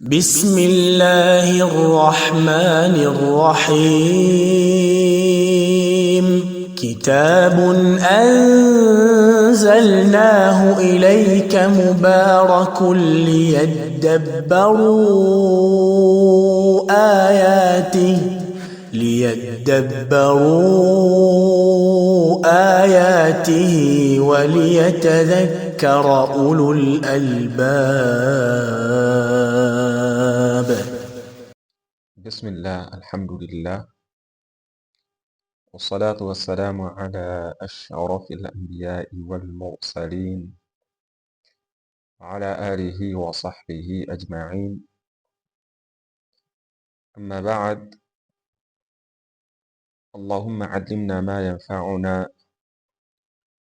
بسم الله الرحمن الرحيم كتاب أنزلناه إليك مبارك ليدبروا آياته وليتذكر أولو الألباب. بسم الله، الحمد لله، والصلاة والسلام على أشرف الأنبياء والمرسلين وعلى آله وصحبه أجمعين. أما بعد، اللهم علمنا ما ينفعنا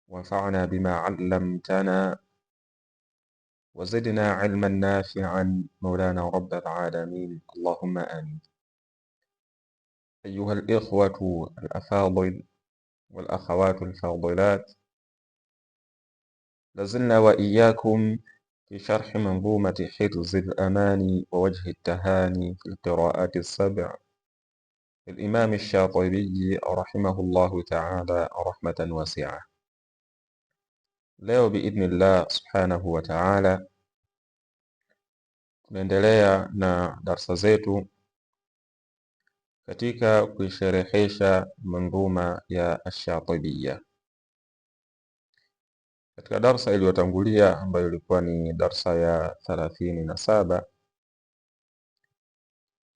وانفعنا بما علمتنا وزدنا علما نافعا مولانا رب العالمين، اللهم آمين. أيها الإخوة الأفاضل والأخوات الفاضلات، لازلنا وإياكم في شرح منظومة حرز الأماني ووجه التهاني في القراءات السبع للإمام الشاطبي رحمه الله تعالى رحمة واسعة. Leo biidhnillah subhanahu wa ta'ala tunaendelea na darsa zetu katika kuisherehesha manzuma ya Ash-Shatibiyya. Katika darsa iliyotangulia ambayo ilikuwa ni darsa ya 37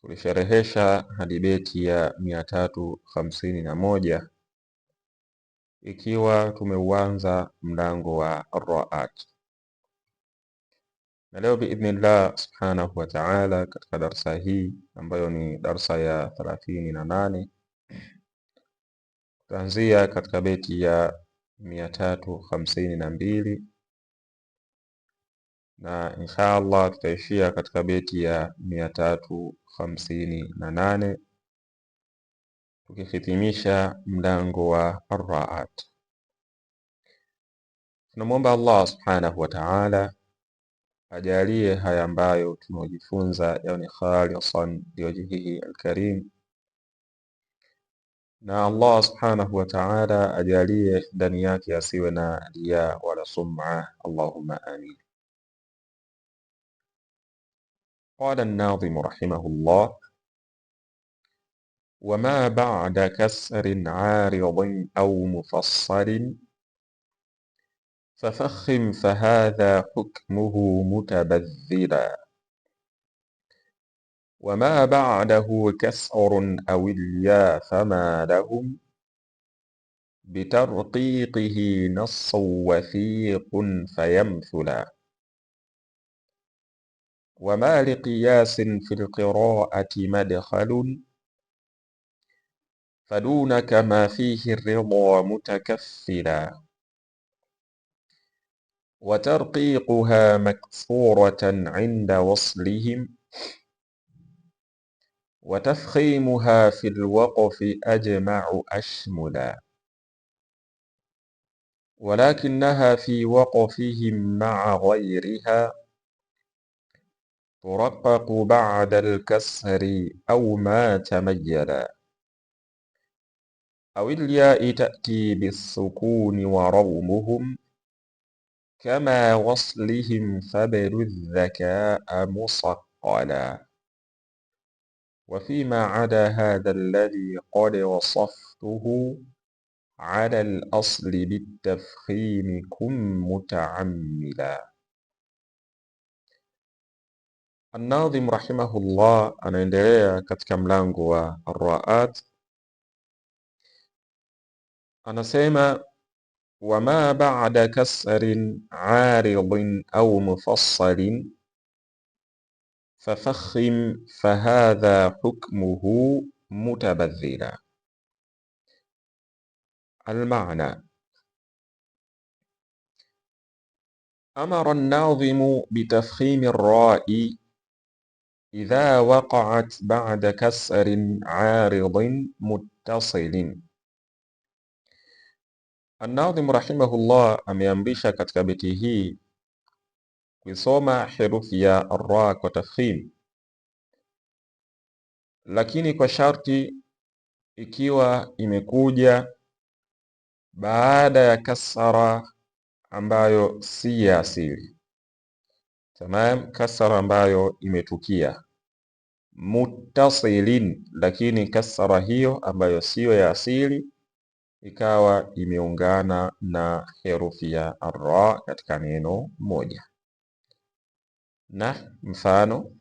tulisherehesha hadi beti ya 351 ikiwa tumeuanza mlango wa ar-ra'at, na leo biidhnillah subhanahu wa ta'ala katika darsa hii ambayo ni darsa ya 38 tutaanzia katika beti ya 352 na insha Allah tutaishia katika beti ya 358 tukihitimisha mlango wa ar-ra'at. Tunamwomba Allah subhanahu wa ta'ala ajalie haya ambayo tunaojifunza yawe ni khalisan liwajhihi alkarim, na Allah subhanahu wa ta'ala ajalie ndani yake asiwe na riya wala sum'a, Allahumma amin. Qala an-nadhim rahimahullah: وما بعد كسر عارض أو مفصل ففخم فهذا حكمه متبذلا، وما بعده كسر أو الياء فما لهم بترقيقه نص وثيق فيمثلا، وما لقياس في القراءة مدخل فدونك ما فيه الرضا متكفلا، وترقيقها مكسورة عند وصلهم وتفخيمها في الوقف أجمع أشملا، ولكنها في وقفهم مع غيرها ترقق بعد الكسر أو ما تميلا، أو الياء تأتي بالسكون ورومهم كما وصلهم فبل الذكاء مصقلا، وفيما عدا هذا الذي قد وصفته على الأصل بالتفخيم كن متعملا. An-Nadhim rahimahullah anaendelea katika mlango wa ar-ra'at, anasema wama ba'da kasrin 'aridin au mufassalin fafakhim fahadha hukmuhu mutabadhila. Al-ma'na: amara an-nadhimu bitafkhimi ar-ra'i idha waqa'at ba'da kasrin 'aridin muttasilin. An-Nadhim rahimahullah ameamrisha katika beti hii kuisoma herufi ya ra kwa tafkhim lakini kwa sharti ikiwa imekuja baada ya kasra ambayo si ya asili. Tamam, kasra ambayo imetukia muttasilin, lakini kasra hiyo ambayo siyo ya asili ikawa imeungana na herufi ya arra katika neno moja. Na mfano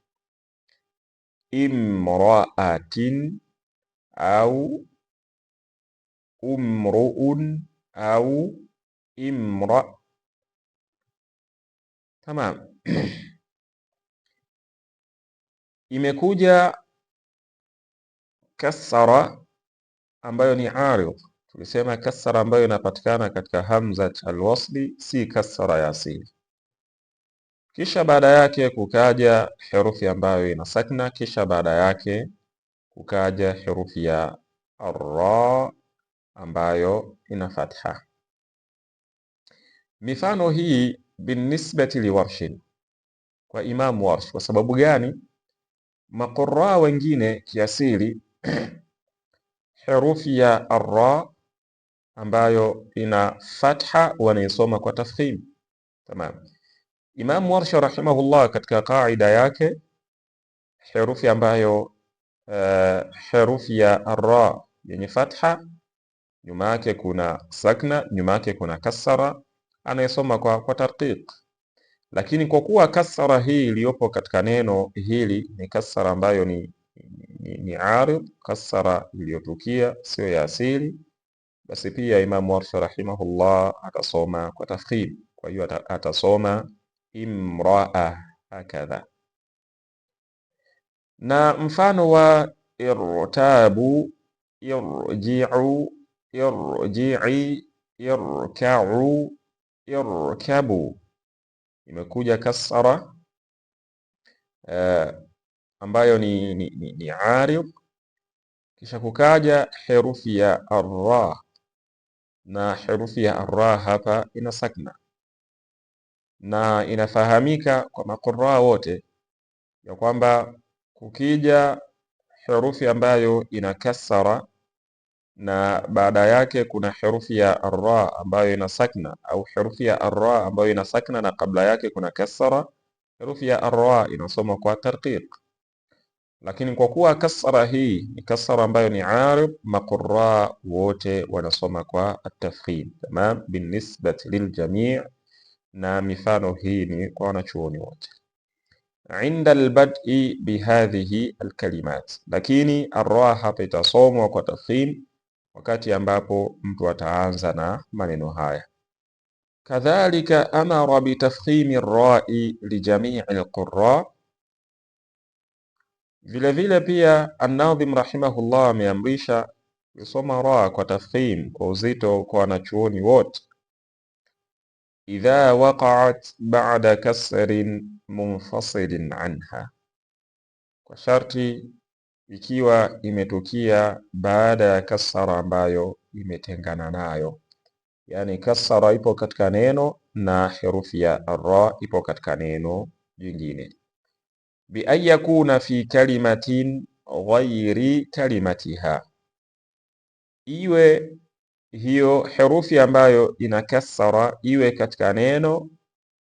imraatin au umruun au imra. Tamam. Imekuja kasra ambayo ni arid. Tulisema kasra ambayo inapatikana katika hamza alwasli si kasra ya asili. Kisha baada yake kukaja herufi ambayo ina sakna, kisha baada yake kukaja herufi ya arra ambayo ina fatha. Mifano hii binisbati liwarshin, kwa Imam Warsh. Kwa sababu gani? Maqurra wengine kiasili herufi ya arra ambayo ina fatha wanaisoma kwa tafkhim. Tamam. Imam Warsh rahimahullah katika qaida yake herufi ambayo herufi ya arra yenye fatha nyuma yake kuna sakna, nyuma yake kuna kasra, anayesoma kwa tarqiq. Lakini kwa kuwa kasra hii iliyopo katika neno hili ni kasra ambayo ni arid, kasra iliyotukia sio ya asili, basi pia Imam Warsh rahimahullah atasoma kwa tafkhim. Kwa hiyo atasoma imraa hakadha. Na mfano wa irtabu, irji'u, irji'i, irka'u, irkabu, imekuja kasra ambayo ni arid, kisha kukaja herufi ya arra, na herufi ya arra hapa ina sakna, na inafahamika kwa maqurra wote ya kwamba kukija herufi ambayo ina kasra na baada yake kuna herufi ya arra ambayo ina sakna, au herufi ya arra ambayo ina sakna na kabla yake kuna kasra, herufi ya arra inasoma kwa tarqiq. Lakini kwa kuwa kasra hii ni kasra ambayo ni arid, maqurra wote wanasoma kwa at-tafkhim. Tamam, binisbati liljami', na mifano hii ni kwa wanachuoni wote. Inda albad'i bihadhihi alkalimat, lakini arra hapa itasomwa kwa tafkhim wakati ambapo mtu ataanza na maneno haya. Kadhalika amara bitafkhimi arra'i lijamii alqurra, vile vile pia An-Nadhim rahimahullah ameamrisha kusoma ra kwa tafkhim kwa uzito kwa wanachuoni wote. Idha waqa'at ba'da kasrin munfasilin anha, kwa sharti ikiwa imetukia baada ya kasra ambayo imetengana nayo, yani kasra ipo katika neno na herufi ya arra ipo katika neno jingine. Bi an yakuna fi kalimatin ghairi kalimatiha, iwe hiyo herufi ambayo ina kasra iwe katika neno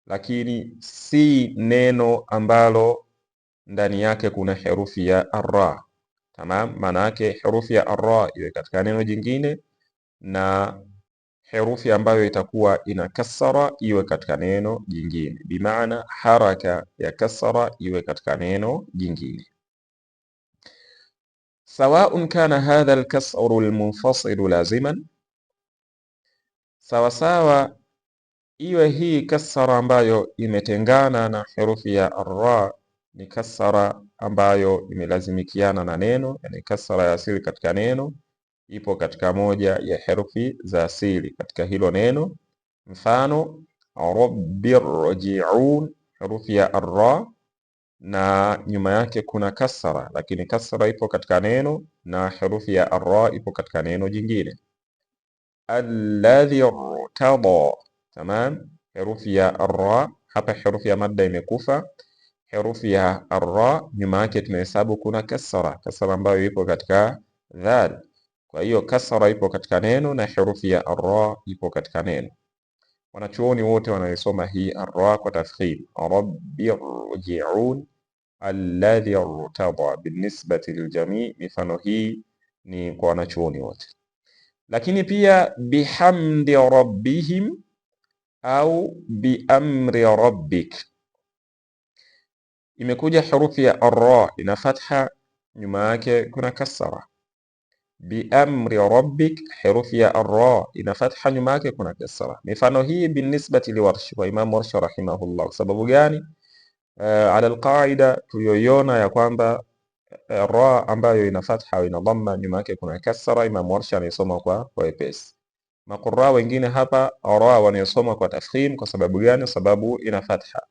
lakini si neno ambalo ndani yake kuna herufi ya arra. Tamam, maana yake herufi ya arra iwe katika neno jingine na herufi ambayo itakuwa ina kasra iwe katika neno jingine, bimaana haraka ya kasra iwe katika neno jingine. Sawaun kana hadha alkasru almunfasilu laziman, sawasawa iwe hii kasra ambayo imetengana na herufi ya arra ni kasra ambayo imelazimikiana na neno, yani kasra ya asili katika neno ipo katika moja ya herufi za asili katika hilo neno. Mfano rabbirji'un, herufi ya arra na nyuma yake kuna kasra, lakini kasra ipo katika neno na herufi ya arra ipo katika neno jingine. Alladhi irtada, tamam, herufi ya arra hapa herufi ya madda imekufa, herufi ya arra nyuma yake tunahesabu kuna kasra ambayo ipo katika dhal. Kwa hiyo kasra ipo katika neno na herufi ya arra ipo katika neno. Wanachuoni wote wanaisoma hii arra kwa tafkhim, rabbi rji'un alladhi irtada. Binisbati liljami, mifano hii ni kwa wanachuoni wote. Lakini pia bihamdi rabbihim au biamri rabbik, imekuja herufi ya arra ina fatha, nyuma yake kuna kasra. Biamri rabbik, herufi ya arra ina fatha, nyuma yake kuna kasra. Mifano hii binisbati liwarsh, wa Imam Warsh rahimahullah. Sababu gani? Ala alqaida tuliyoiona ya kwamba ra ambayo ina fatha au ina dhamma nyuma yake kuna kasra, Imam Warsh anaisoma kwa wepesi. Maqurra wengine hapa ra wanaisoma kwa tafkhim. Kwa sababu gani? Sababu ina fatha.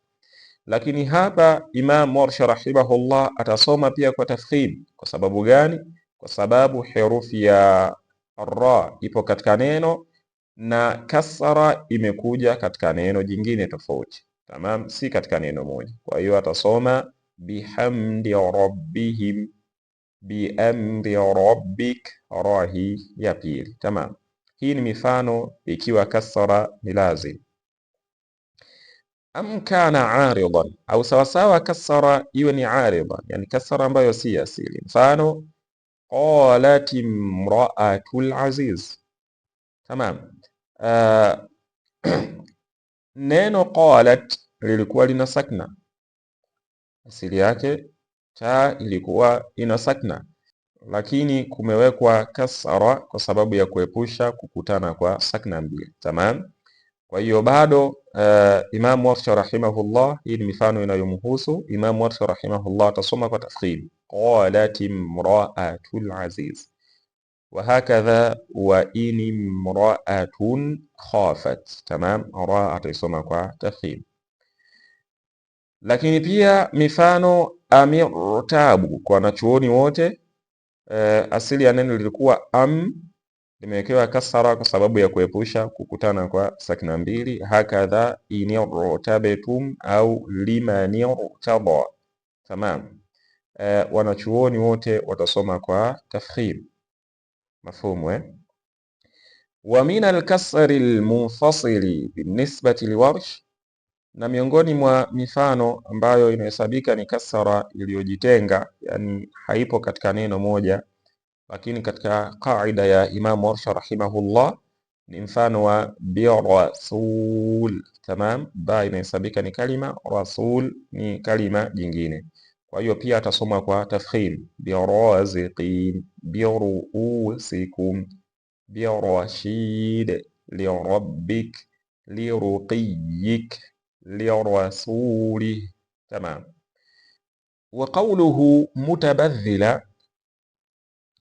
Lakini hapa Imam Warsh rahimahullah atasoma pia kwa tafkhim. Kwa sababu gani? Kwa sababu herufi ya ra ipo katika neno na kasra imekuja katika neno jingine tofauti, tamam, si katika neno moja. Kwa hiyo atasoma bihamdi rabbihim, biamri rabbik, ra hii ya pili, tamam. Hii ni mifano ikiwa kasra ni lazim. Am kana aridan, au sawasawa kasra iwe ni aridan, yani kasra ambayo si asili. Mfano qalat imra'atul aziz, tamam. Neno qalat lilikuwa lina sakna, asili yake ta ilikuwa ina sakna, lakini kumewekwa kasra kwa sababu ya kuepusha kukutana kwa sakna mbili, tamam. Kwa hiyo bado Imam Warsh rahimahullah, hii ni mifano inayomhusu Imam Warsh rahimahullah, atasoma kwa tafkhim, qalat imra'atul aziz. Wa hakadha wa in imra'atun khafat, tamam, ra ataisoma kwa tafkhim. Lakini pia mifano amirtabu kwa wanachuoni wote, asili ya neno lilikuwa am, limewekewa kasra kwa sababu ya kuepusha kukutana kwa sakina mbili. Hakadha inirtabetum au limanirtada, tamam. Wanachuoni wote watasoma kwa tafkhim, mafhumu. Wa min alkasri almunfasili binisbati liwarsh, na miongoni mwa mifano ambayo inahesabika ni kasra iliyojitenga, yani haipo katika neno moja, lakini katika qaida ya Imam Warsh rahimahullah ni mfano wa birasul, tamam. Ba inahesabika ni kalima, rasul ni kalima jingine. Kwa hiyo pia atasoma kwa tafkhim, biraziqin, biruusikum, birashid, lirabbik, liruqiyik, lirasulih, tamam. Wa qawluhu mutabadhila,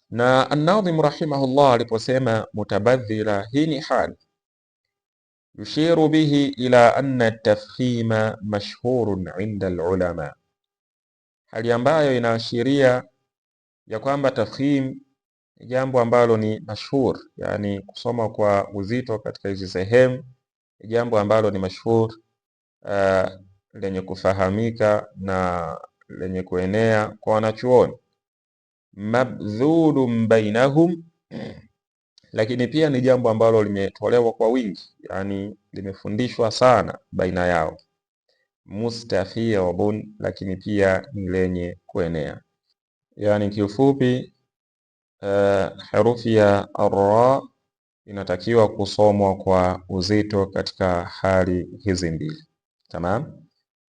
na An-Nadhim rahimahullah aliposema mutabadhila, hii ni hali yushiru bihi ila anna at-tafkhima mashhurun inda al-ulama, hali ambayo inaashiria ya kwamba tafkhim ni jambo ambalo ni mashhur, yani kusoma kwa uzito katika hizi sehemu ni jambo ambalo ni mashhur, lenye kufahamika na lenye kuenea kwa wanachuoni. Mabdhulun bainahum, lakini pia ni jambo ambalo limetolewa kwa wingi, yani limefundishwa sana baina yao. Mustafidun, lakini pia ni lenye kuenea. Yani kiufupi, herufi ya arra inatakiwa kusomwa kwa uzito katika hali hizi mbili, tamam.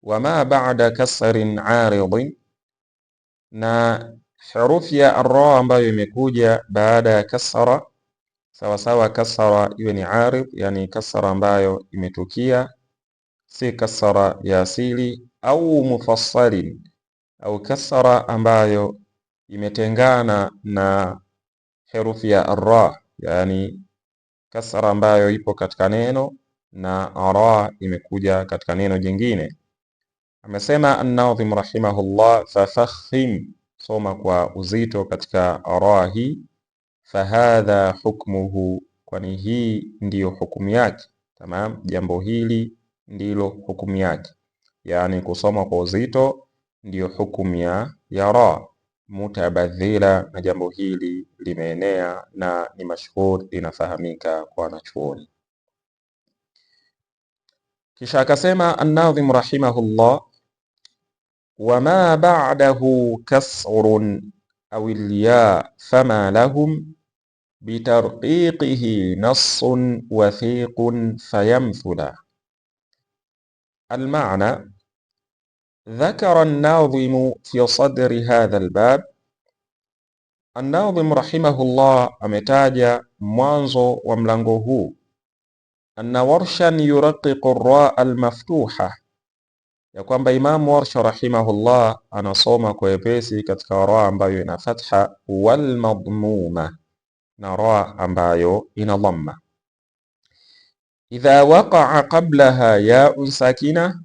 Wama ba'da kasrin aridin, na herufi ya arra ambayo imekuja baada ya kasra, sawasawa kasra iwe ni arid, yani kasra ambayo imetukia, si kasra ya asili, au mufassalin, au kasra ambayo imetengana na herufi ya arra, yani kasra ambayo ipo katika neno na ara imekuja katika neno jingine. Amesema An-Nadhim rahimahullah, fafakhim, soma kwa uzito katika ara hii. Fahadha hukmuhu, kwani hii ndiyo hukumu yake, tamam. Jambo hili ndilo hukumu yake, yani kusoma kwa uzito ndiyo hukumu ya ra mutabadhila, na jambo hili limeenea na ni mashhur, linafahamika kwa wanachuoni. Kisha akasema an-Nadhim rahimahullah, wama ba'dahu kasrun aw al-ya fama lahum bitarqiqihi nassun wathiqun fayamthula. Al-ma'na ذكر الناظم في صدر هذا الباب. An-Nadhim rahimahullah ametaja mwanzo wa mlango huu, anna Warshan yuraqiqu ar-ra al-maftuha, ya kwamba Imamu Warsha rahimahullah anasoma kwa wepesi katika ra ambayo ina fatha, wal madmuma, na ra ambayo ina dhamma. Idha waqa'a qablaha ya'un sakina,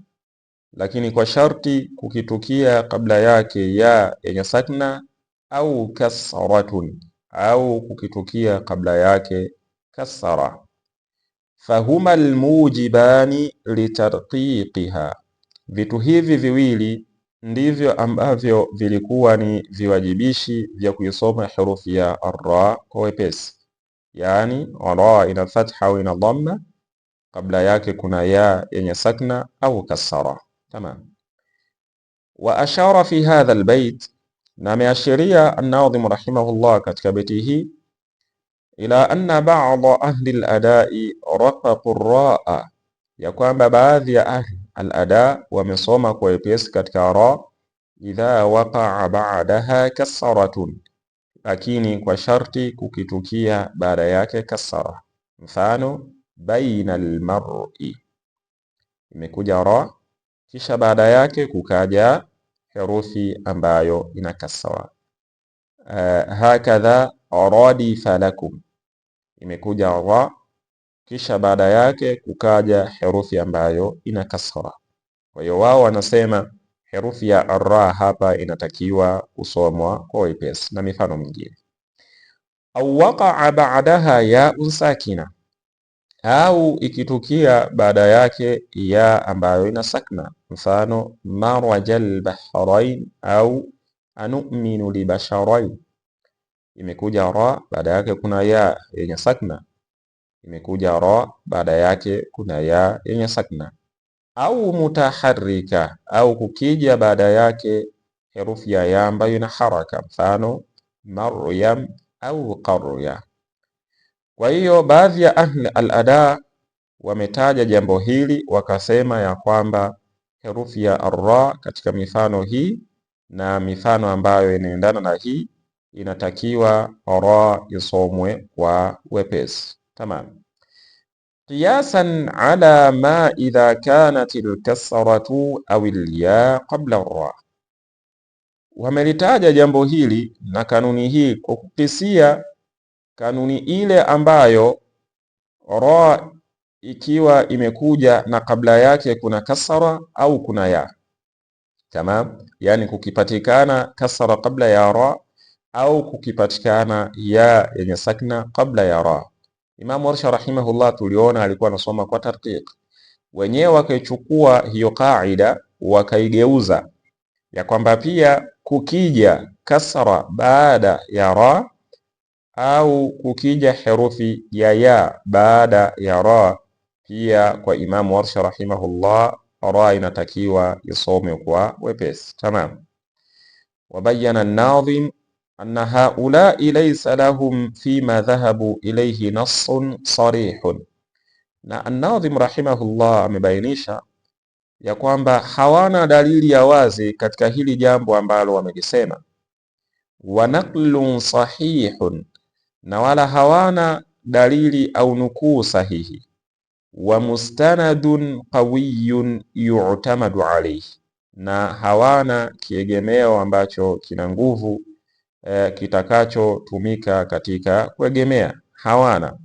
lakini kwa sharti kukitukia kabla yake ya yenye sakna, au kasratun, au kukitukia kabla yake kasra. Fahuma almujibani litarqiqiha, vitu hivi viwili ndivyo ambavyo vilikuwa ni viwajibishi vya kuisoma herufi ya ra kwa wepesi, yani ra ina fatha au ina dhamma, kabla yake kuna ya yenye sakna au kasra. Tamam. Wa ashara fi hadha albayt, na ameashiria an-Nadhim rahimahullah katika beti hii, ila anna ba'da ahli al-adai raqaqu ar-raa, ya kwamba baadhi ya ahli al-ada wamesoma kwa wepesi katika ra, idha waqa'a ba'daha kasratun, lakini kwa sharti kukitukia baada yake kasra. Mfano, baina al-mar'i, imekuja ra kisha baada yake kukaja herufi ambayo ina kasra. Hakadha radifa lakum, imekuja ra kisha baada yake kukaja herufi ambayo ina kasra. Kwa hiyo wao wanasema herufi ya ra hapa inatakiwa kusomwa kwa wepesi, na mifano mingine. Au waqa'a ba'daha ya'un sakina, au ikitukia baada yake ya ambayo ina sakna. Mfano, marajal bahrain au anu'minu libasharain, imekuja ra baada yake kuna ya yenye sakna, imekuja ra baada yake kuna ya yenye sakna. Au mutaharrika, au kukija baada yake herufi ya ambayo ina haraka. Mfano, maryam au qarya. Kwa hiyo baadhi ya ahli al-ada wametaja jambo hili, wakasema ya kwamba herufi ya ra katika mifano hii na mifano ambayo inaendana na hii inatakiwa ra isomwe kwa wepesi. Tamam. Qiyasan ala ma idha kanat al-kasratu aw al-ya qabla ar-ra, wamelitaja jambo hili na kanuni hii kwa kukisia kanuni ile ambayo ra ikiwa imekuja na kabla yake kuna kasra au kuna ya. Tamam, yani kukipatikana kasra kabla ya ra au kukipatikana ya yenye sakna kabla ya ra. Imam Warsha rahimahullah tuliona alikuwa anasoma kwa tarqiq, wenyewe wakaichukua hiyo kaida wakaigeuza ya kwamba pia kukija kasra baada ya ra au kukija herufi ya baada ya ra, pia kwa Imam Warsha rahimahullah ra inatakiwa isome kwa wepesi. Tamam. Wabayana an-Nadhim anna haulai laysa lahum fima dhahabu ilayhi nassun sarihun, na an-Nadhim rahimahullah amebainisha ya kwamba hawana dalili ya wazi katika hili jambo ambalo wamelisema. Wa naqlun sahihun, na wala hawana dalili au nukuu sahihi. Wa mustanadun qawiyyun yu'tamadu alayhi, na hawana kiegemeo ambacho kina nguvu kitakachotumika katika kuegemea, hawana.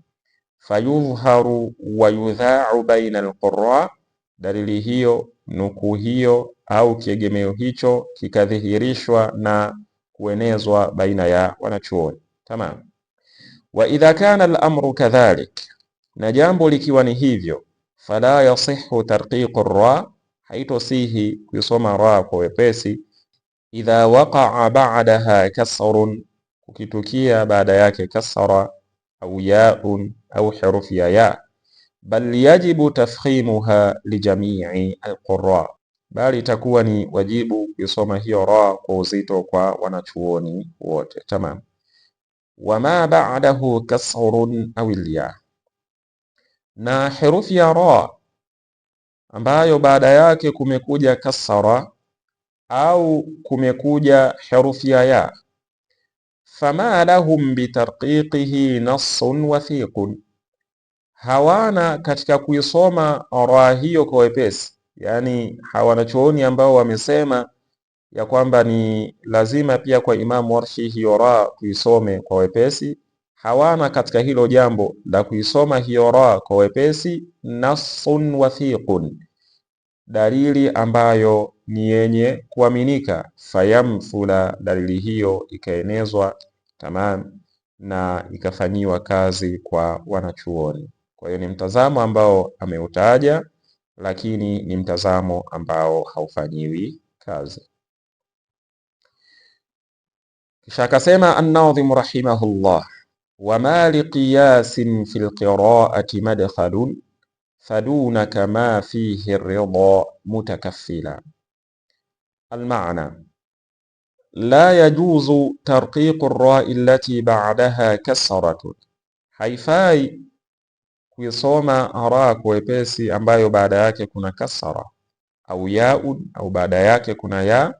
Fayudhharu wa yudha'u baina al-qurra, dalili hiyo, nukuu hiyo au kiegemeo hicho kikadhihirishwa na kuenezwa baina ya wanachuoni. Tamam. Wa idha kana al-amru kadhalik, na jambo likiwa ni hivyo, fala yasihu tarqiqu ra, haitosihi kuisoma ra kwa wepesi, idha waqa'a ba'daha kasrun, ukitukia baada yake kasra au yaun au herufi ya ya, bal yajibu tafkhimuha lijamii alqurra, bali itakuwa ni wajibu kusoma hiyo ra kwa uzito kwa wanachuoni wote. Tamam. Wama ba'dahu kasrun au ya, na herufi ya ra ambayo baada yake kumekuja kasra au kumekuja herufi ya ya, fama lahum bitarqiqihi nassun wathiqun, hawana katika kuisoma ra hiyo kwa wepesi, yani hawanachuoni ambao wamesema ya kwamba ni lazima pia kwa Imamu Warshi hiyo ra kuisome kwa wepesi, hawana katika hilo jambo la kuisoma hiyo ra kwa wepesi nassun wathiqun, dalili ambayo ni yenye kuaminika, fayamthula, dalili hiyo ikaenezwa tamam na ikafanyiwa kazi kwa wanachuoni. Kwa hiyo ni mtazamo ambao ameutaja, lakini ni mtazamo ambao haufanyiwi kazi. Kisha akasema an-Nadhim rahimahullah, wama liqiyasin fil qira'ati madkhalun fadunaka ma fihi ar-ridha mutakaffila. Al-ma'na la yajuzu tarqiqu ar-ra'i allati ba'daha kasratun, haifai kuisoma ra kwa wepesi ambayo baada yake kuna kasra au yaun au baada yake kuna ya,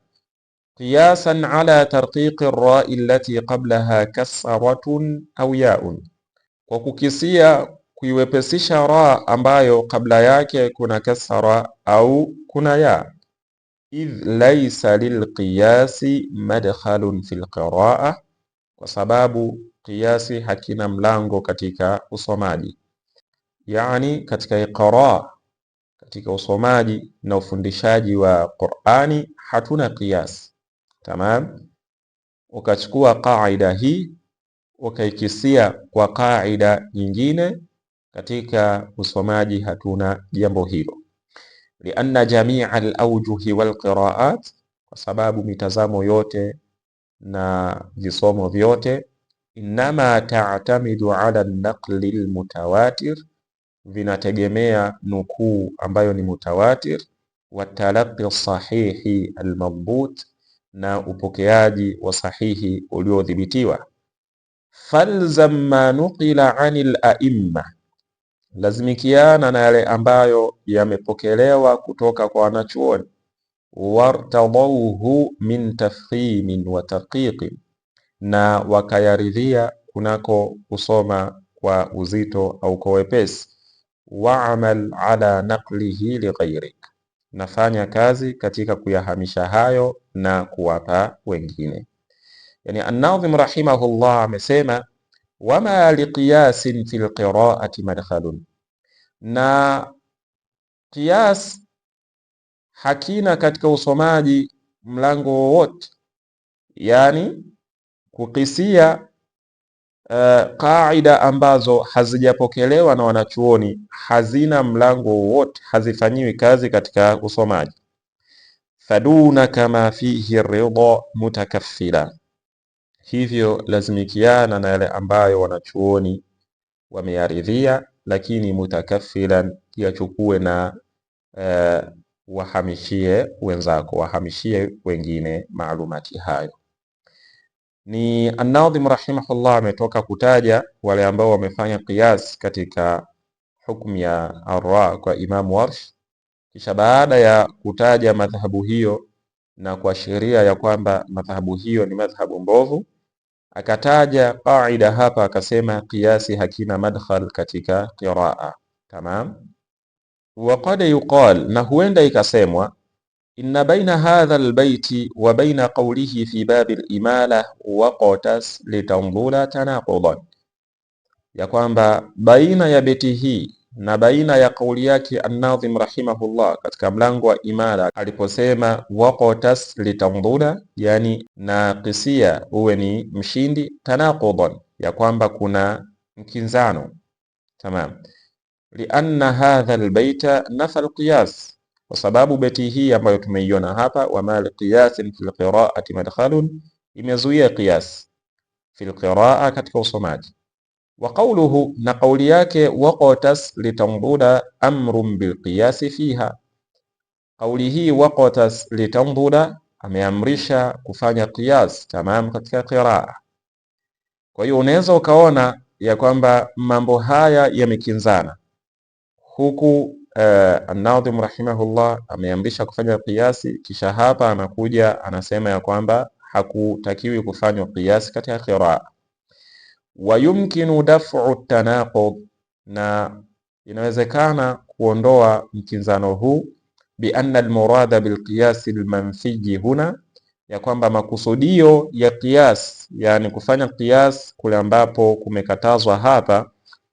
qiyasan ala tarqiqi ar-ra'i allati qablaha kasratun au yaun, kwa kukisia kuiwepesisha ra ambayo kabla yake kuna kasra au kuna ya, idh laysa lilqiyasi madkhalun fil qira'a, kwa sababu qiyasi hakina mlango katika usomaji, yani katika iqra, katika usomaji na ufundishaji wa Qur'ani hatuna qiyas. Tamam, ukachukua qaida hii ukaikisia kwa qaida nyingine, katika usomaji hatuna jambo hilo. Lianna jamia al-awjuhi wal qira'at, kwa sababu mitazamo yote na visomo vyote, inma ta'tamidu ala an-naqli al-mutawatir, vinategemea nukuu ambayo ni mutawatir, wa talaqi sahihi al-madbut, na upokeaji wa sahihi uliodhibitiwa. Falzam ma nuqila anil a'imma, lazimikiana na yale ambayo yamepokelewa kutoka kwa wanachuoni, wartadauhu min tafhimin wa taqiqin, na wakayaridhia kunako kusoma kwa uzito au kwa wepesi, wa'mal ala naqlihi lighayrik, nafanya kazi katika kuyahamisha hayo na kuwapa wengine. Yani an-Nadhim rahimahullah amesema wama liqiyasin fil qira'ati madkhalun, na qiyas hakina katika usomaji mlango wowote, yani kukisia qaida ambazo hazijapokelewa na wanachuoni hazina mlango wowote, hazifanyiwi kazi katika usomaji. Faduna kama fihi ridha mutakaffila, hivyo lazimikiana na yale ambayo wanachuoni wameyaridhia, lakini mutakaffilan, yachukue na wahamishie wenzako, wahamishie wengine maalumati hayo. Ni an-Nadhim rahimahullah ametoka kutaja wale ambao wamefanya qiyas katika hukumu ya ar-ra kwa Imam Warsh, kisha baada ya kutaja madhhabu hiyo na kuashiria ya kwamba madhhabu hiyo ni madhhabu mbovu, akataja qaida hapa, akasema qiyasi hakina madkhal katika qiraa. Tamam. Wa qad yuqal, na huenda ikasemwa, inna baina hadha albayti wa baina qawlihi fi bab al-imala waqtas litanzula tanaqudan, ya kwamba baina ya beti hii na baina ya kauli yake an-Nadhim rahimahullah katika mlango wa imala aliposema waqtas litanzula, yani na qisia uwe ni mshindi, tanaqudan, ya kwamba kuna mkinzano. Tamam. Lianna hadha albayta nafa alqiyas, kwa sababu beti hii ambayo tumeiona hapa, wama liqiyasin fil qiraati madkhalun, imezuia qiyas fil qiraa, katika usomaji. Wa qawluhu, na kauli yake, waqtas litanbuda amrun bilqiyasi fiha. Kauli hii waqtas litanbuda, ameamrisha kufanya qiyas tamam katika qiraa. Kwa hiyo unaweza ukaona ya kwamba mambo haya yamekinzana, huku An-Nadhim rahimahullah ameamrisha kufanya qiyasi, kisha hapa anakuja anasema ya kwamba hakutakiwi kufanywa qiyasi katika qiraa. Wa yumkinu daf'u tanaqud, na inawezekana kuondoa mkinzano huu, bi anna al-murada bil qiyas al-manfi huna, ya kwamba makusudio ya qiyas, yani kufanya qiyas kule ambapo kumekatazwa hapa,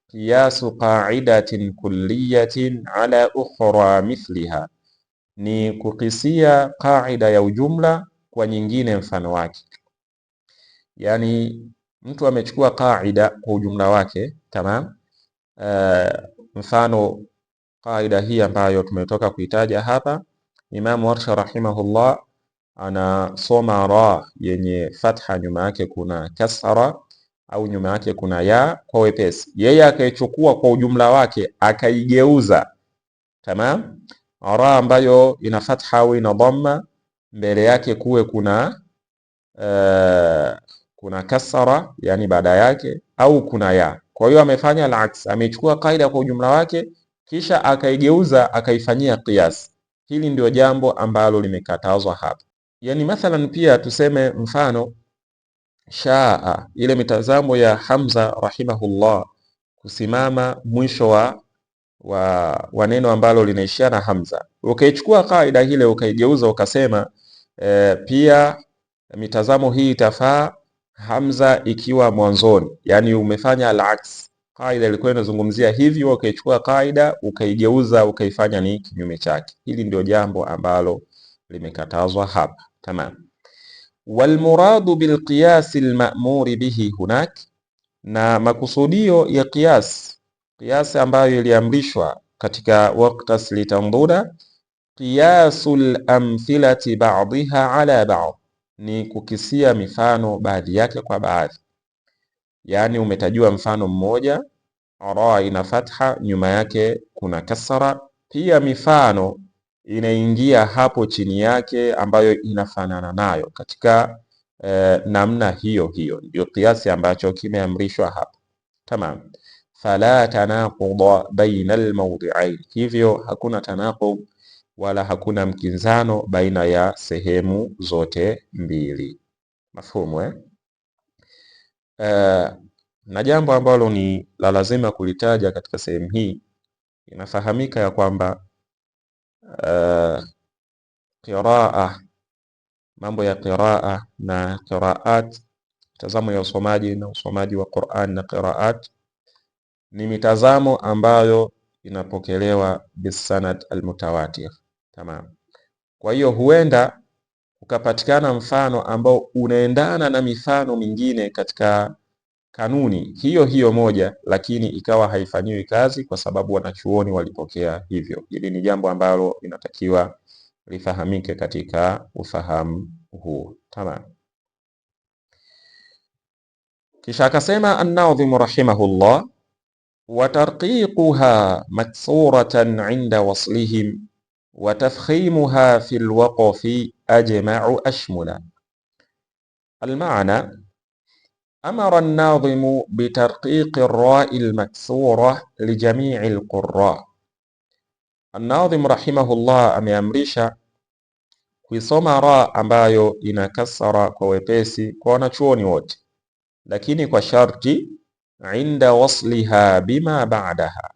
qiyasu qa'idatin kulliyatin ala ukhra mithliha, ni kukisia qaida ya ujumla kwa nyingine mfano wake. Yani mtu amechukua qaida kwa ujumla wake, tamam. Mfano qaida hii ambayo tumetoka kuitaja hapa, Imam Warsha rahimahullah anasoma ra yenye fatha, nyuma yake kuna kasra au nyuma yake kuna ya kwa wepesi. Yeye akaichukua kwa ujumla wake akaigeuza, tamam, ra ambayo ina fatha au ina dhamma, mbele yake kuwe kuna kasra, yani baada yake, au kuna ya. Kwa hiyo amefanya al-aks, amechukua kaida kwa ujumla wake kisha akaigeuza akaifanyia qiyas. Hili ndio jambo ambalo limekatazwa hapa. Yani mathalan pia tuseme mfano shaa, ile mitazamo ya Hamza rahimahullah, kusimama mwisho wa neno ambalo linaishia na hamza. Ukaichukua kaida ile ukaigeuza ukasema pia mitazamo hii itafaa hamza ikiwa mwanzoni, yani umefanya al-aks. Kaida ilikuwa inazungumzia hivyo, ukaichukua kaida ukaigeuza ukaifanya ni kinyume chake. Hili ndio jambo ambalo limekatazwa hapa, tamam. Wal muradu bil qiyas al ma'mur bihi hunak, na makusudio ya qiyas ambayo iliamrishwa katika waqtas litanbuda, qiyasul amthilati ba'dha ala ba'd, ni kukisia mifano baadhi yake kwa baadhi. Yani umetajua mfano mmoja, ra ina fatha, nyuma yake kuna kasra, pia mifano inaingia hapo chini yake ambayo inafanana nayo katika namna hiyo hiyo, ndio kiasi ambacho kimeamrishwa hapa, tamam. Fala tanaquda baina almawdi'ain, hivyo hakuna tanaqud wala hakuna mkinzano baina ya sehemu zote mbili. Mafhumu na jambo ambalo ni la lazima kulitaja katika sehemu hii, inafahamika ya kwamba qiraa, mambo ya qiraa na qiraat, mtazamo ya usomaji na usomaji wa Qur'an na qiraat, ni mitazamo ambayo inapokelewa bisanad almutawatir, tamam. Kwa hiyo huenda ukapatikana mfano ambao unaendana na mifano mingine katika kanuni hiyo hiyo moja, lakini ikawa haifanyiwi kazi kwa sababu wanachuoni walipokea hivyo. Hili ni jambo ambalo linatakiwa lifahamike katika ufahamu huu, tamam. Kisha akasema An-Nadhim rahimahullah, wa tarqiquha maksuratan inda waslihim wa tafkhimuha fil waqfi ajma'u ashmula. Al-ma'na amara an-nadhimu bitarqiqi ar-ra'i al-maksura li jami'i al-qurra. An-Nadhim rahimahullah ameamrisha kuisoma ra ambayo ina kasra kwa wepesi kwa wanachuoni wote, lakini kwa sharti inda wasliha bima ba'daha,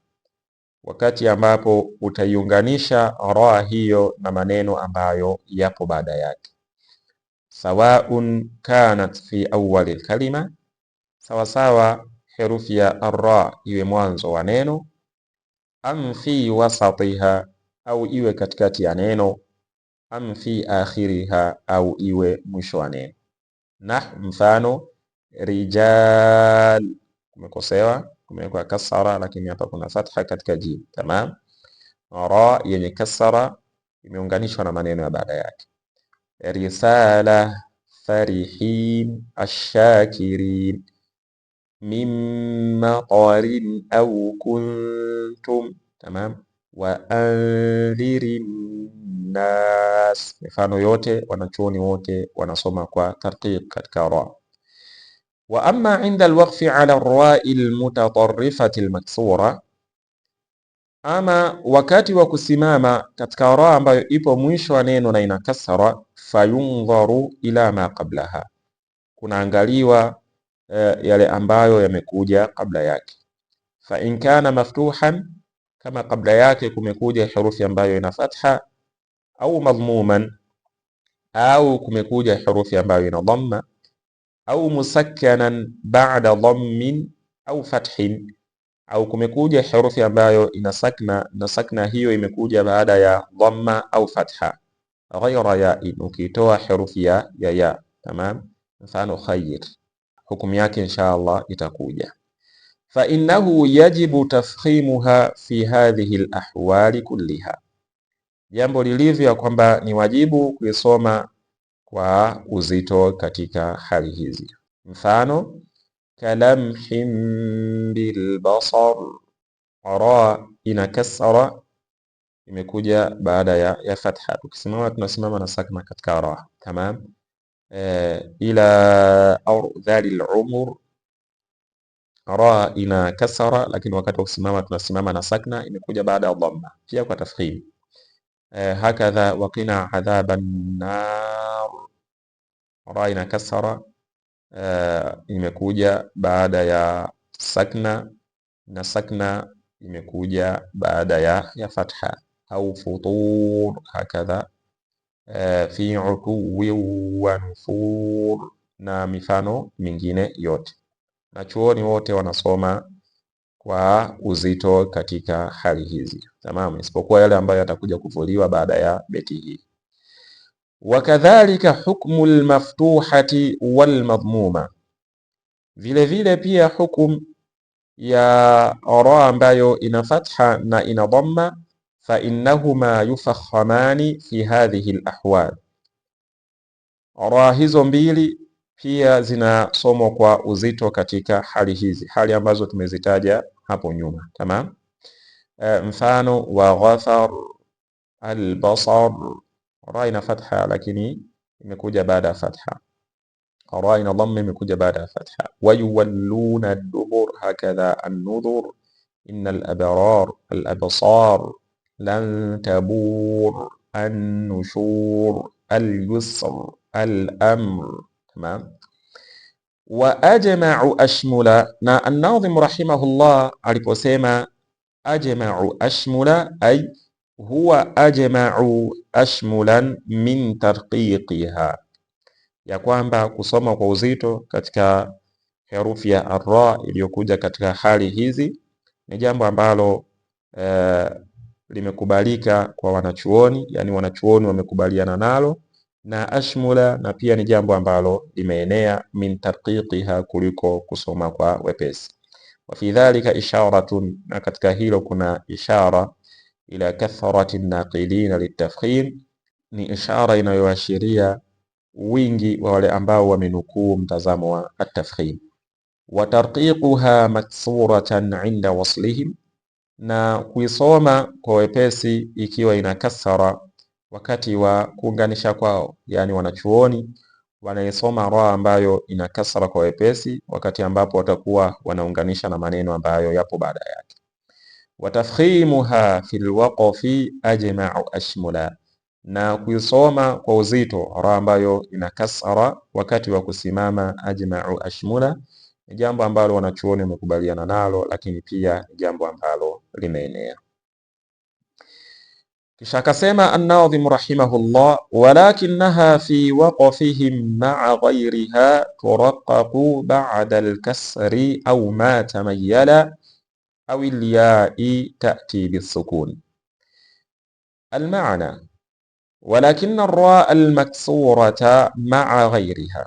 wakati ambapo utaiunganisha ra hiyo na maneno ambayo yapo baada yake. Sawaun kanat fi awwali kalima, sawasawa herufi ya ar-ra iwe mwanzo wa neno, am fi wasatiha, au iwe katikati ya neno, am fi akhiriha, au iwe mwisho wa neno. Na mfano rijal, kumekosewa, kumewekwa kasra lakini hapa kuna fatha katika jim, tamam. Ra yenye kasra imeunganishwa na maneno ya baada yake. Risala, farihin, ashakirin, min maqarin au kuntum. Tamam. Wa andhirin nas. Mifano yote wanachuoni wote wanasoma kwa tarqiq katika ra. Wa amma inda alwaqfi ala ar-ra'i al-mutatarrifati al-maksura, ama wakati wa kusimama katika ra ambayo ipo mwisho wa neno na ina kasra, fayundharu ila ma qablaha, kunaangaliwa yale ambayo yamekuja kabla yake. Fa in kana maftuhan, kama kabla yake kumekuja herufi ambayo ina fatha, au madhmuman, au kumekuja herufi ambayo ina dhamma, au musakkanan ba'da dhammin au fathin, au kumekuja herufi ambayo ina sakna na sakna hiyo imekuja baada ya dhamma au fatha, ghayra ya'in, ukitoa herufi ya. Tamam. Mfano khayr, hukumu yake insha Allah itakuja. Fa innahu yajibu tafkhimuha fi hadhihi al-ahwali kulliha, jambo lilivyo kwamba ni wajibu kuisoma kwa uzito katika hali hizi. Mfano kalamhin bilbasar, ra ina kasra imekuja baada ya fatha, tukisimama tunasimama na sakna katika ra. Tamam. Ila ardhali al-umur, ra ina kasra lakini wakati wa kusimama tunasimama na sakna, imekuja baada ya dhamma, pia kwa tafkhim. Hakadha waqina adhaban nar, ra ina kasra imekuja baada ya sakna na sakna imekuja baada ya fatha. Au futur, hakadha fi utuwi wa nufur, na mifano mingine yote. Na chuoni wote wanasoma kwa uzito katika hali hizi. Tamam, isipokuwa yale ambayo yatakuja kuvuliwa baada ya beti hii. Wakadhalika hukmu almaftuhati walmadhmuma, vile vile pia hukum ya ra ambayo ina fatha na ina dhamma, fa innahuma yufakhamani fi hadhihi alahwal, ra hizo mbili pia zinasomwa kwa uzito katika hali hizi, hali ambazo tumezitaja hapo nyuma. Tamam. Mfano wa ghafar albasar, ra ina fatha lakini imekuja baada ya fatha, ra ina dhamma imekuja baada ya fatha. Wa yuwalluna ad-dubur, hakadha an-nudhur, innal abrar al-absar, lan tabur, an-nushur, al-yusr, al-amr. Tamam. Wa ajma'u ashmula, na an-Nadhim rahimahullah aliposema ajma'u ashmula, ay huwa ajma'u ashmulan min tarqiqiha, ya kwamba kusoma kwa uzito katika herufi ya ar-ra iliyokuja katika hali hizi ni jambo ambalo limekubalika kwa wanachuoni, yani wanachuoni wamekubaliana nalo, na ashmula, na pia ni jambo ambalo limeenea min tarqiqiha, kuliko kusoma kwa wepesi. Wa fi dhalika isharatun, na katika hilo kuna ishara ila kathrati naqilina litafkhim, ni ishara inayoashiria wingi wa wale ambao wamenukuu mtazamo wa at-tafkhim. Wa tarqiquha maksuratan inda waslihim, na kuisoma kwa wepesi ikiwa ina kasra wakati wa kuunganisha kwao, yani wanachuoni wanaisoma ra ambayo ina kasra kwa wepesi wakati ambapo watakuwa wanaunganisha na maneno ambayo yapo baada yake. Wa tafkhimuha fil waqfi ajma'u ashmula, na kuisoma kwa uzito ra ambayo ina kasra wakati wa kusimama ajma'u ashmula, ni jambo ambalo wanachuoni wamekubaliana nalo, lakini pia ni jambo ambalo limeenea. Kisha akasema an-Nadhim rahimahullah, walakinaha fi waqfihim ma'a ghayriha turaqqaqu ba'da al-kasri aw ma tamayyala aw al-ya'i ta'ti bis-sukun. Al-ma'na walakinna ar-ra al-maksurata ma'a ghayriha,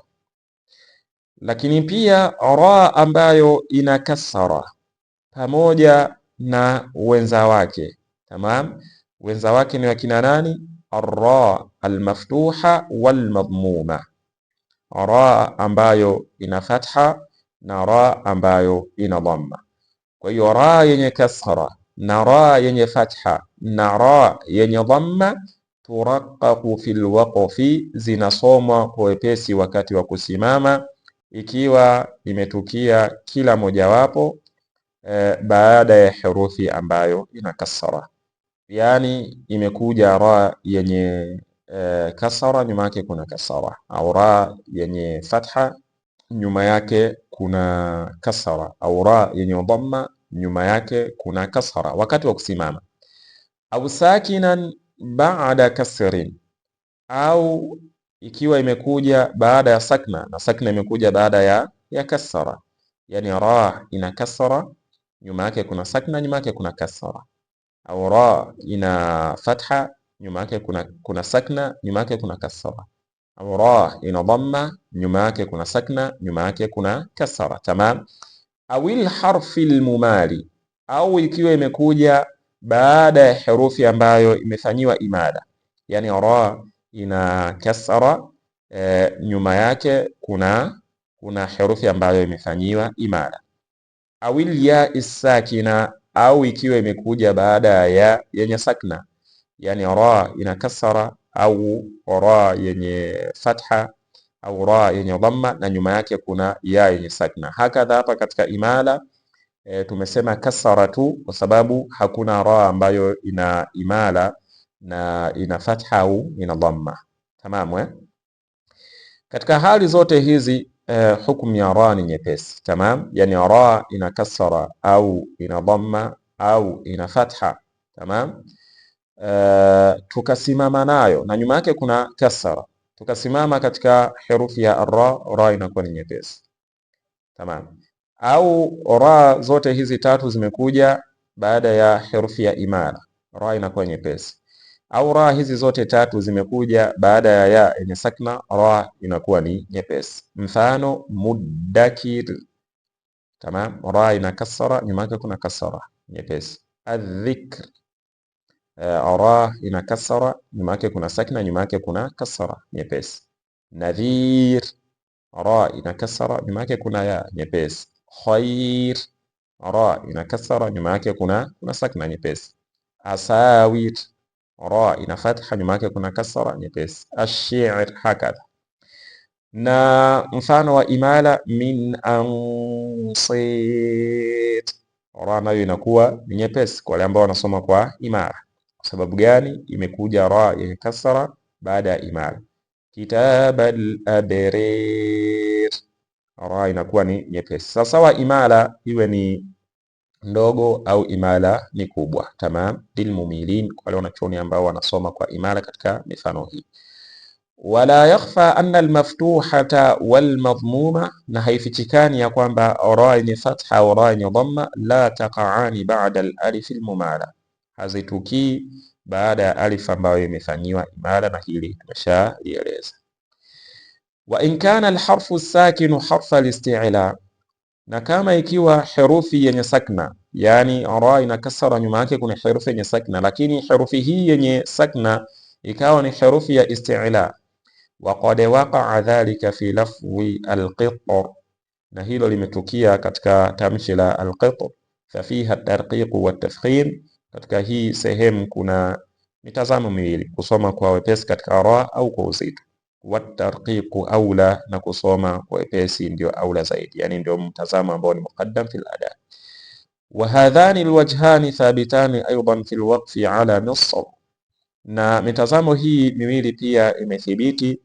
lakini pia ra ambayo ina kasra pamoja na wenza wake. Tamam. Wenza wake ni wakina nani? arra almaftuha walmadmuma, ra ambayo ina fatha na ra ambayo ina dhamma. Kwa hiyo ra yenye kasra na ra yenye fatha na ra yenye dhamma turaqaqu fil waqfi, zinasomwa kwa wepesi wakati wa kusimama, ikiwa imetukia kila mojawapo baada ya herufi ambayo ina kasra. Yani imekuja ra yenye kasra, nyuma yake kuna kasra, au ra yenye fatha nyuma yake kuna kasra, au ra yenye dhamma nyuma yake kuna kasra wakati wa kusimama. Au sakinan baada kasrin, au ikiwa imekuja baada ya sakna, na sakna imekuja baada ya kasra, yani ra ina kasra nyuma yake kuna sakna, nyuma yake kuna kasra, au ra ina fatha nyuma yake kuna sakna, nyuma yake kuna kasra, au ra ina dhamma nyuma yake kuna sakna, nyuma yake kuna kasra. Tamam. Au harfi almumali, au ikiwa imekuja baada ya herufi ambayo imefanyiwa imada, yani ra ina kasra nyuma yake kuna herufi ambayo imefanyiwa imada. Au ya sakina, au ikiwa imekuja baada ya yenye sakna, yani ra ina kasra au ra yenye fatha au ra yenye dhamma na nyuma yake kuna ya yenye sakna. Hakadha hapa katika imala tumesema kasra tu kwa sababu hakuna ra ambayo ina imala na ina fatha au ina dhamma. Tamam. Katika hali zote hizi hukumu ya ra ni nyepesi. Tamam, yani ra ina kasra au ina dhamma au ina fatha. Tamam. Tukasimama nayo na nyuma yake kuna kasra, tukasimama katika herufi ya ra, ra inakuwa ni nyepesi. Tamam. Au ra zote hizi tatu zimekuja baada ya herufi ya imala, ra inakuwa nyepesi. Au ra hizi zote tatu zimekuja baada ya yenye sakna, ra inakuwa ni nyepesi. Mfano muddakir. Tamam, ra ina kasra, nyuma yake kuna kasra, nyepesi. Adhikr, ra ina kasra, nyuma yake kuna sakna, nyuma yake kuna kasra, nyepesi. Nadhir, ra ina kasra, nyuma yake kuna ya, nyepesi. Khair, ra ina kasra, nyuma yake kuna sakna, nyepesi. Asawir, ra ina fatha, nyuma yake kuna kasra, nyepesi. Ash-shi'r, hakadha. Na mfano wa imala min ansit, ra nayo inakuwa ni nyepesi kwa wale ambao wanasoma kwa imala. Kwa sababu gani? Imekuja ra yenye kasra baada ya imala. Kitabal abrir, ra inakuwa ni nyepesi. Sasa wa imala iwe ni ndogo au imala ni kubwa. Tamam, lilmumilin, kwa wale wanachuoni ambao wanasoma kwa imala katika mifano hii. Wala yakhfa anna almaftuhata walmadhmuma, na haifichikani ya kwamba ra yenye fatha au ra yenye dhamma la taqaani ba'da alif almumala, hazitukii baada ya alif ambayo imefanyiwa imala, na hili tumeshalieleza. Wa in kana alharfu sakinu harfa alisti'la, na kama ikiwa herufi yenye sakna, yani ra ina kasra nyuma yake kuna herufi yenye sakna, lakini herufi hii yenye sakna ikawa ni herufi ya isti'la. Wa qad waqa'a dhalika fi lafzi alqitr, na hilo limetukia katika tamshi la alqitr. Fa fiha at-tarqiq wa at-tafkhim, katika hii sehemu kuna mitazamo miwili, kusoma kwa wepesi katika ra au kwa uzito. Watarqiqu aula, na kusoma kwa wepesi ndio aula zaidi, yani ndio mtazamo ambao ni muqaddam fil ada. Wa hadhani alwajhani thabitani aidan fil waqfi ala nisab, na mitazamo hii miwili pia imethibiti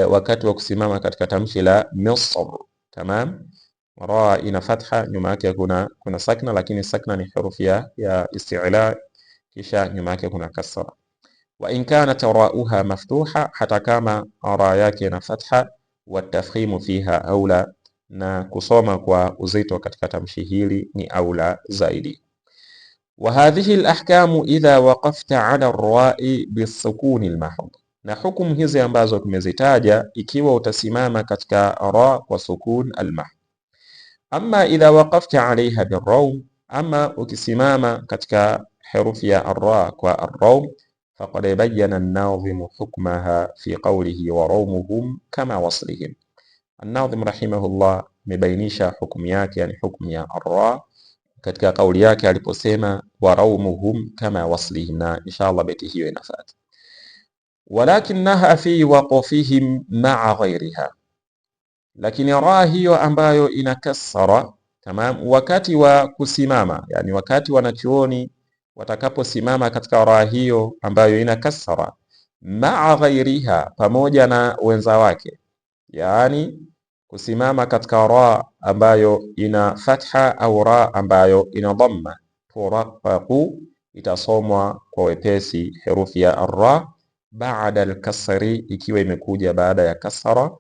wakati wa kusimama katika tamshi la nisab. Tamam, ra ina fatha, nyuma yake kuna sakna, lakini sakna ni herufi ya isti'la, kisha nyuma yake kuna kasra. Wa in kanat ra'uha maftuha, hata kama ra yake na fatha. Wa tafkhimu fiha aula, na kusoma kwa uzito katika tamshi hili ni aula zaidi. Wa hadhihi alahkamu idha waqafta ala ar-ra'i bisukuni al-mahdh, na hukumu hizi ambazo tumezitaja ikiwa utasimama katika ra kwa sukun al-mahdh. Amma idha waqafta alayha bir-rawm, ama ukisimama katika herufi ya ar-ra kwa ar-rawm, faqad bayyana an-nadhim hukmaha fi qawlihi wa rawmuhum kama waslihim. An-Nadhim rahimahullah amebainisha hukumu yake, yani hukumu ya arra katika kauli yake aliposema wa rawmuhum kama waslihim, na inshallah beti hiyo inafuata. Walakinaha fi waqfihim ma'a ghayriha, lakini ra hiyo ambayo inakasara, tamam, wakati wa kusimama, yani wakati wanachuoni watakaposimama katika ra hiyo ambayo inakasara, ma'a ghayriha, pamoja na wenza wake, yani kusimama katika ra ambayo ina fatha au ra ambayo ina dhamma, turaqaqu, itasomwa kwa wepesi herufi ya arra baada al-kasri, ikiwa imekuja baada ya kasra,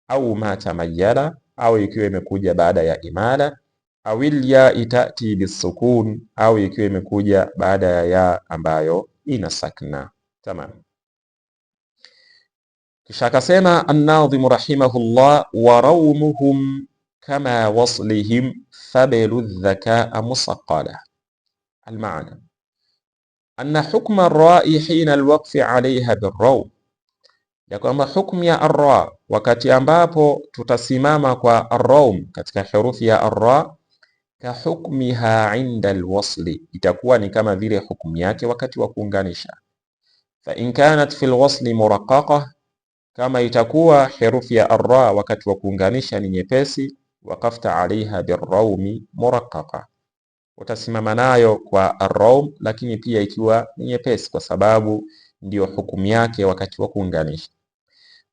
au ma tamayyala, au ikiwa imekuja baada ya imala, au ya itati bisukun, au ikiwa imekuja baada ya ambayo ina sakna. Tamam. Kisha akasema an-Nadhim rahimahullah, wa rawmuhum kama waslihim fabilu dhakaa musaqqala. Al-maana anna hukma ar-ra'i hina al-waqfi 'alayha bir-rawm, ya kwamba hukmu ya arra wakati ambapo tutasimama kwa ar-rawm katika herufi ya arra, ka hukmiha 'inda al-wasli, itakuwa ni kama vile hukumu yake wakati wa kuunganisha. Fa in kanat fi al-wasli muraqqaqah, kama itakuwa herufi ya arra wakati wa kuunganisha ni nyepesi, waqafta 'alayha bir-rawmi muraqqaqa, utasimama nayo kwa ar-rawm, lakini pia ikiwa ni nyepesi, kwa sababu ndio hukumu yake wakati wa kuunganisha.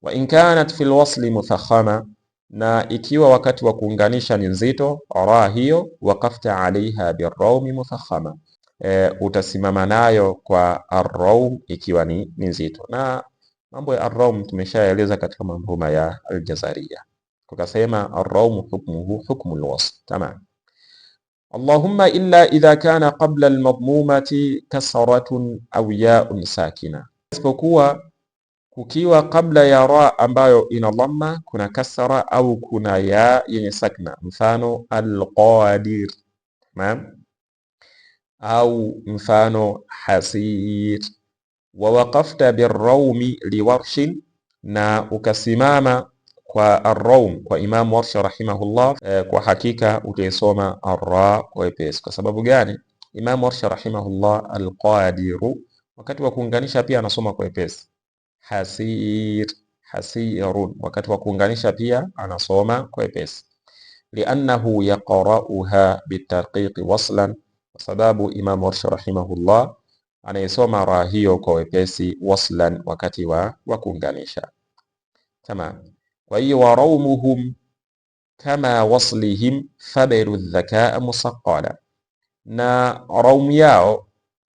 Wa in kanat fil wasli muthakhama, na ikiwa wakati wa kuunganisha ni nzito ra hiyo, waqafta 'alayha bir-rawmi muthakhama, utasimama nayo kwa ar-rawm ikiwa ni nzito. Na mambo ya ar-rawm tumeshaeleza katika manzuma ya al-Jazariya, tukasema ar-rawm hukmuhu hukmu al-wasl. Tamam. Allahumma illa idha kana qabla al-madmumati kasratun aw ya'un sakina, isipokuwa kukiwa kabla ya ra ambayo ina dhamma kuna kasra au kuna ya yenye sakna, mfano al-qadir, tamam, au mfano hasir. Wa waqafta bir-rawmi liwarshin, na ukasimama kwa ar-rawm kwa Imam Warsh rahimahullah, kwa hakika utaisoma ar-ra kwa wepesi. Kwa sababu gani? Imam Warsh rahimahullah al-qadiru wakati wa kuunganisha pia anasoma kwa wepesi, hasir, hasirun wakati wa kuunganisha pia anasoma kwa wepesi, liannahu yaqra'uha bitarqiqi waslan, kwa sababu Imam Warsh rahimahullah anayesoma ra hiyo kwa wepesi waslan wakati wa kuunganisha. Tamam. Kwa hiyo wa rawmuhum kama waslihim fabilu dhakaa musaqqala, na rawm yao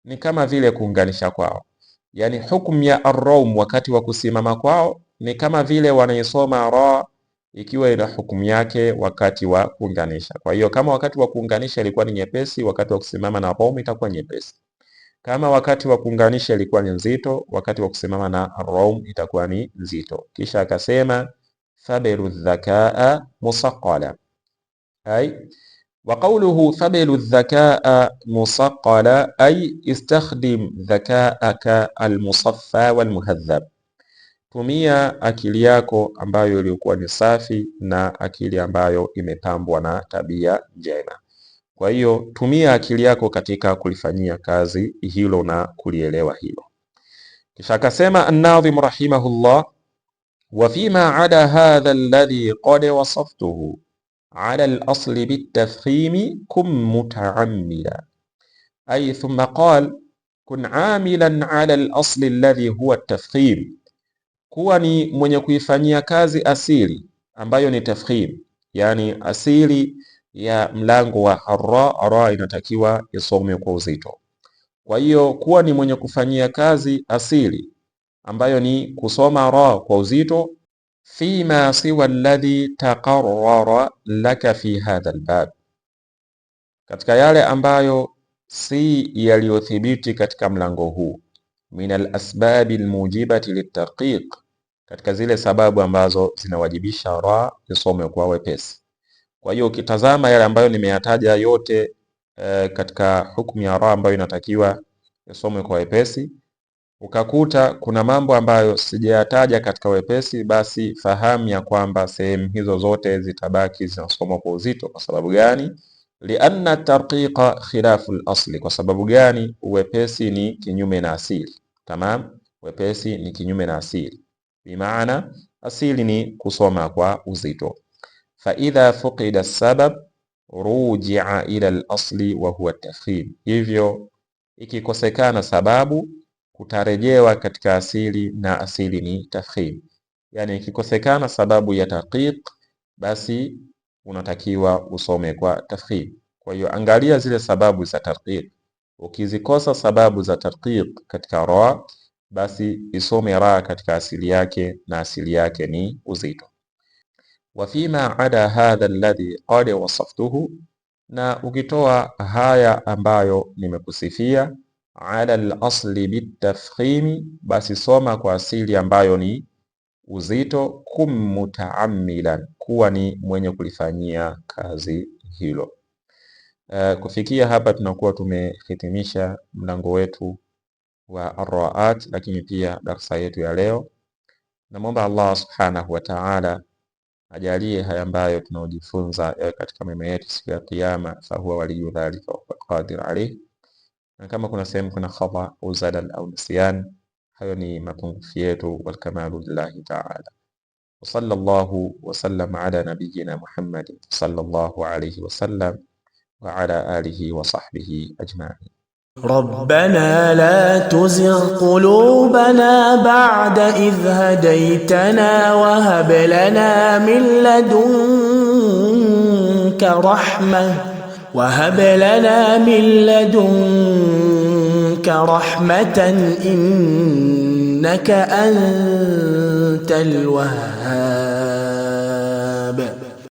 ni kama vile kuunganisha kwao, yani hukumu ya ar-rawm wakati wa kusimama kwao ni kama vile wanaisoma ra ikiwa ina hukumu yake wakati wa kuunganisha. Kwa hiyo kama wakati wa kuunganisha ilikuwa ni nyepesi, wakati wa kusimama na rawm itakuwa nyepesi. Kama wakati wa kuunganisha ilikuwa ni nzito, wakati wa kusimama na rawm itakuwa ni nzito. Kisha akasema fabilu dhakaa musaqqala, ay wa qawluhu fabilu dhakaa musaqqala ay istakhdim dhakaaka almusaffa walmuhadhab, tumia akili yako ambayo ilikuwa ni safi na akili ambayo imepambwa na tabia njema. Kwa hiyo tumia akili yako katika kulifanyia kazi hilo na kulielewa hilo. Kisha akasema an-Nadhim rahimahullah, wa fima ada hadha alladhi qad wasaftuhu ala al-asli bit-tafkhimi kum muta'ammila, ay thumma qala kun amilan ala al-asli alladhi huwa at-tafkhim, kuwa ni mwenye kuifanyia kazi asili ambayo ni tafkhim, yani asili ya mlango wa ra inatakiwa isomwe kwa uzito. Kwa hiyo kuwa ni mwenye kufanyia kazi asili ambayo ni kusoma ra kwa uzito, fima siwa alladhi taqarrara laka fi hadha albab, katika yale ambayo si yaliyothibiti katika mlango huu, min alasbabi almujibati litarqiq, katika zile sababu ambazo zinawajibisha ra isomwe kwa wepesi. Kwa hiyo ukitazama yale ambayo nimeyataja yote katika hukumu ya ra ambayo inatakiwa isomwe kwa wepesi, ukakuta kuna mambo ambayo sijayataja katika wepesi, basi fahamu ya kwamba sehemu hizo zote zitabaki zinasomwa kwa uzito. Kwa sababu gani? Lianna tarqiqa khilafu al-asli. Kwa sababu gani? Uwepesi ni kinyume na asili. Tamam, wepesi ni kinyume na asili, bimaana asili ni kusoma kwa uzito. Fa idha fuqida sabab rujia ila al-asli wa huwa at-tafkhim. Hivyo ikikosekana sababu kutarejewa katika asili, na asili ni tafkhim. Yani ikikosekana sababu ya taqiq, basi unatakiwa usome kwa tafkhim. Kwa hiyo angalia zile sababu za taqiq. Ukizikosa sababu za taqiq katika ra, basi isome ra katika asili yake, na asili yake ni uzito. Wa fima ada hadha alladhi qad wasaftuhu, na ukitoa haya ambayo nimekusifia, ala al-asli bitafkhimi, basi soma kwa asili ambayo ni uzito. Kum mutaammilan, kuwa ni mwenye kulifanyia kazi hilo. Kufikia hapa tunakuwa tumehitimisha mlango wetu wa arraat, lakini pia darsa yetu ya leo. Namwomba Allah subhanahu wa ta'ala ajalie haya ambayo tunaojifunza katika mema yetu siku ya Kiyama, fa huwa waliyu dhalika wa qadir alayh. Na kama kuna sehemu kuna khata au zalal au nisyan, hayo ni mapungufu yetu, wal kamalu lillahi ta'ala. Wa sallallahu wa sallam ala nabiyyina Muhammad sallallahu alayhi wa sallam wa ala alihi wa sahbihi ajma'in. ربنا لا تزغ قلوبنا بعد إذ هديتنا وهب لنا من لدنك رحمة إنك أنت الوهاب.